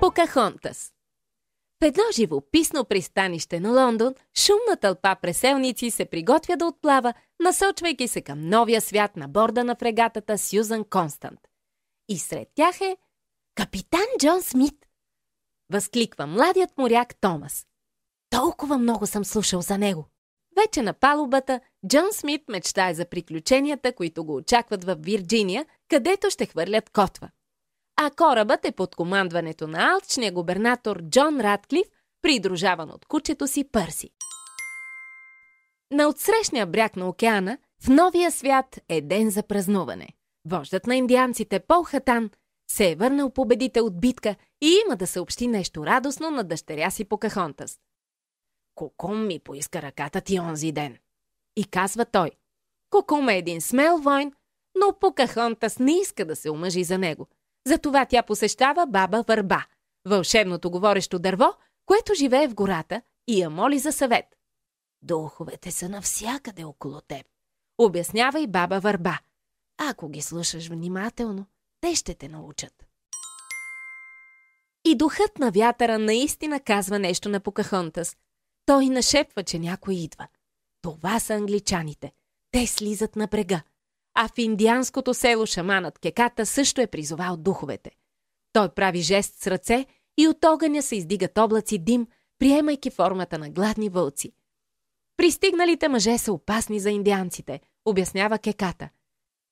Покахонтас. В едно живописно пристанище на Лондон, шумна тълпа преселници се приготвя да отплава, насочвайки се към новия свят на борда на фрегатата Сюзан Констант. И сред тях е капитан Джон Смит. Възкликва младият моряк Томас. Толкова много съм слушал за него. Вече на палубата, Джон Смит мечтае за приключенията, които го очакват в Вирджиния, където ще хвърлят котва. А корабът е под командването на алчния губернатор Джон Радклиф, придружаван от кучето си Пърси. На отсрещния бряг на океана, в новия свят е ден за празнуване. Вождът на индианците Пол Хатан се е върнал победител от битка и има да съобщи нещо радостно на дъщеря си Покахонтас. Кокум ми поиска ръката ти онзи ден. И казва той. Кокум е един смел войн, но Покахонтас не иска да се омъжи за него. Затова тя посещава баба Върба, вълшебното говорещо дърво, което живее в гората и я моли за съвет. Духовете са навсякъде около теб, обяснява и баба Върба. Ако ги слушаш внимателно, те ще те научат. И духът на вятъра наистина казва нещо на Покахонтас. Той нашепва, че някой идва. Това са англичаните. Те слизат на брега. А в индианското село шаманът Кеката също е призовал духовете. Той прави жест с ръце и от огъня се издигат облаци дим, приемайки формата на гладни вълци. Пристигналите мъже са опасни за индианците, обяснява Кеката.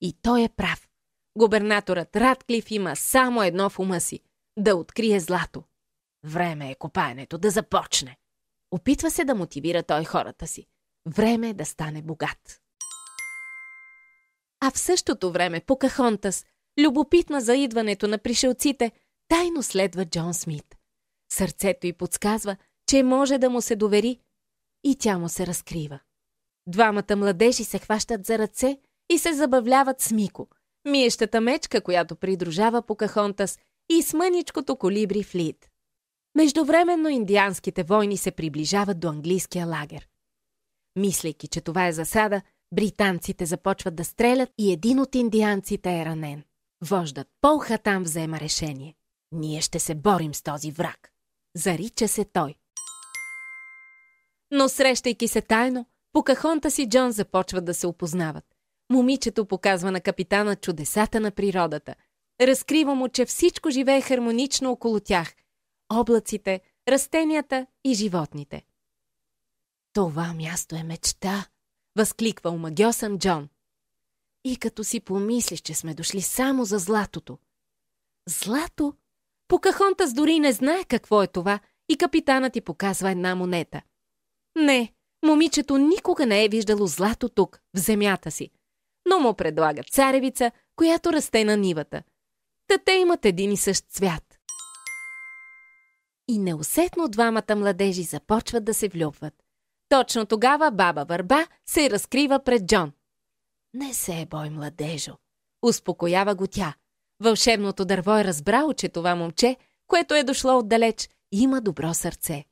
И той е прав. Губернаторът Радклиф има само едно в ума си – да открие злато. Време е копаенето да започне. Опитва се да мотивира той хората си. Време е да стане богат. А в същото време Покахонтас, любопитна за идването на пришелците, тайно следва Джон Смит. Сърцето й подсказва, че може да му се довери, и тя му се разкрива. Двамата младежи се хващат за ръце и се забавляват с Мико, миещата мечка, която придружава Покахонтас, и с мъничкото колибри Флит. Междувременно индианските войни се приближават до английския лагер. Мислейки, че това е засада, британците започват да стрелят и един от индианците е ранен. Вождът Пол Хатан взема решение. Ние ще се борим с този враг. Зарича се той. Но срещайки се тайно, Покахонтас и Джон започват да се опознават. Момичето показва на капитана чудесата на природата. Разкрива му, че всичко живее хармонично около тях. Облаците, растенията и животните. Това място е мечта, възкликва омагьосан Джон. И като си помислиш, че сме дошли само за златото. Злато? Покахонтас дори не знае какво е това и капитанът ти показва една монета. Не, момичето никога не е виждало злато тук, в земята си. Но му предлага царевица, която расте на нивата. Та те имат един и същ цвят. И неусетно двамата младежи започват да се влюбват. Точно тогава баба Върба се разкрива пред Джон. Не се бой, младежо, успокоява го тя. Вълшебното дърво е разбрало, че това момче, което е дошло отдалеч, има добро сърце.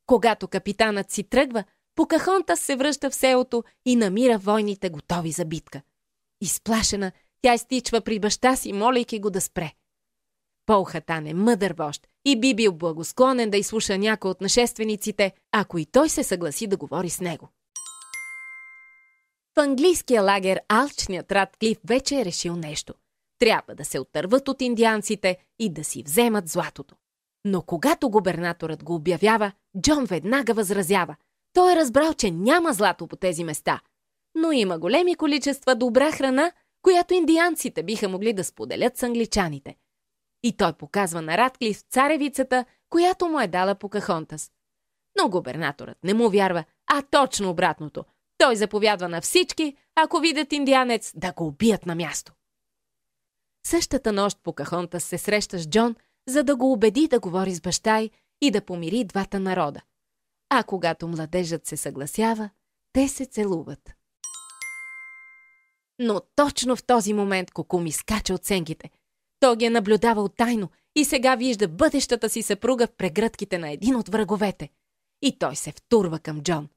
Когато капитанът си тръгва, Покахонтас се връща в селото и намира войните готови за битка. Изплашена, тя изтичва при баща си, молейки го да спре. Пол Хатан е мъдър вожд и би бил благосклонен да изслуша някой от нашествениците, ако и той се съгласи да говори с него. В английския лагер алчният Радклиф вече е решил нещо. Трябва да се отърват от индианците и да си вземат златото. Но когато губернаторът го обявява, Джон веднага възразява. Той е разбрал, че няма злато по тези места, но има големи количества добра храна, която индианците биха могли да споделят с англичаните. И той показва на Радклиф царевицата, която му е дала Покахонтас. Но губернаторът не му вярва, а точно обратното. Той заповядва на всички, ако видят индианец, да го убият на място. Същата нощ Покахонтас се среща с Джон, за да го убеди да говори с баща й и да помири двата народа. А когато младежът се съгласява, те се целуват. Но точно в този момент Кокум изскача от сенките. Той ги е наблюдавал тайно и сега вижда бъдещата си съпруга в прегръдките на един от враговете. И той се втурва към Джон.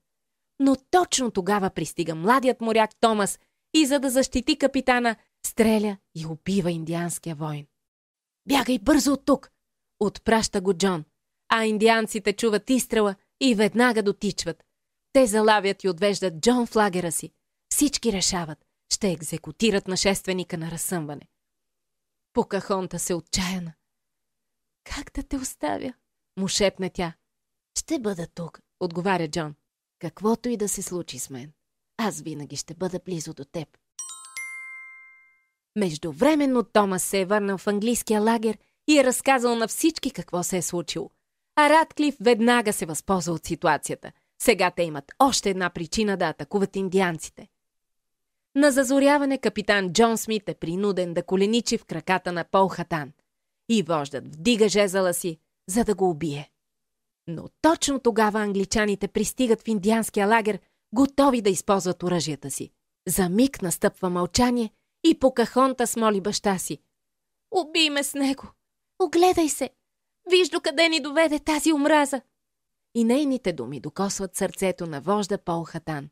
Но точно тогава пристига младият моряк Томас и за да защити капитана, стреля и убива индианския войн. «Бягай бързо от тук!» Отпраща го Джон, а индианците чуват изстрела и веднага дотичват. Те залавят и отвеждат Джон в лагера си. Всички решават, ще екзекутират нашественика на разсъмване. Покахонта се отчаяна. «Как да те оставя?» му шепне тя. «Ще бъда тук», отговаря Джон. «Каквото и да се случи с мен, аз винаги ще бъда близо до теб». Междувременно Томас се е върнал в английския лагер и е разказал на всички какво се е случило. А Радклиф веднага се възползва от ситуацията. Сега те имат още една причина да атакуват индианците. На зазоряване капитан Джон Смит е принуден да коленичи в краката на Пълхатан и вождът вдига жезъла си, за да го убие. Но точно тогава англичаните пристигат в индианския лагер, готови да използват оръжията си. За миг настъпва мълчание и Покахонтас моли баща си: «Убий ме с него! Огледай се! Виж докъде ни доведе тази омраза!» И нейните думи докосват сърцето на вожда Пълхатан.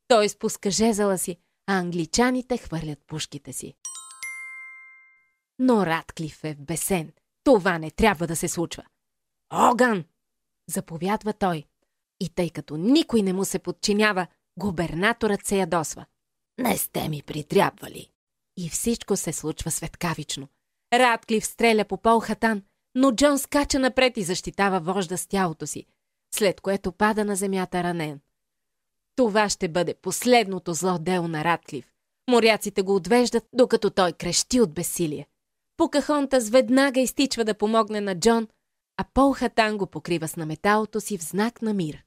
Той спуска жезъла си, а англичаните хвърлят пушките си. Но Радклиф е бесен. Това не трябва да се случва. «Огън!» заповядва той. И тъй като никой не му се подчинява, губернаторът се ядосва. «Не сте ми притрябвали!» И всичко се случва светкавично. Радклиф стреля по Пълхатан, но Джон скача напред и защитава вожда с тялото си, след което пада на земята ранен. Това ще бъде последното зло дело на Радклиф. Моряците го отвеждат, докато той крещи от безсилие. Покахонтас веднага изтичва да помогне на Джон, а Пълхатан го покрива с наметалото си в знак на мир.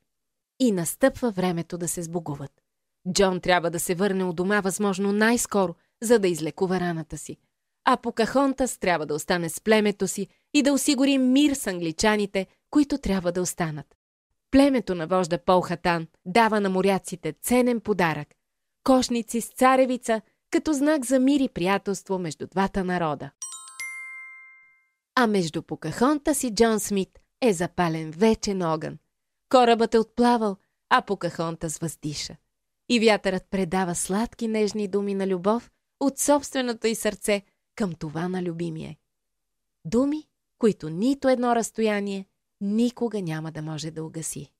И настъпва времето да се сбогуват. Джон трябва да се върне у дома възможно най-скоро, за да излекува раната си. А Покахонтас трябва да остане с племето си и да осигури мир с англичаните, които трябва да останат. Племето на вожда Пълхатан дава на моряците ценен подарък – кошници с царевица, като знак за мир и приятелство между двата народа. А между Покахонтас и Джон Смит е запален вечен огън. Корабът е отплавал, а Покахонтас въздиша. И вятърът предава сладки нежни думи на любов от собственото й сърце към това на любимия. Думи, които нито едно разстояние никога няма да може да угаси.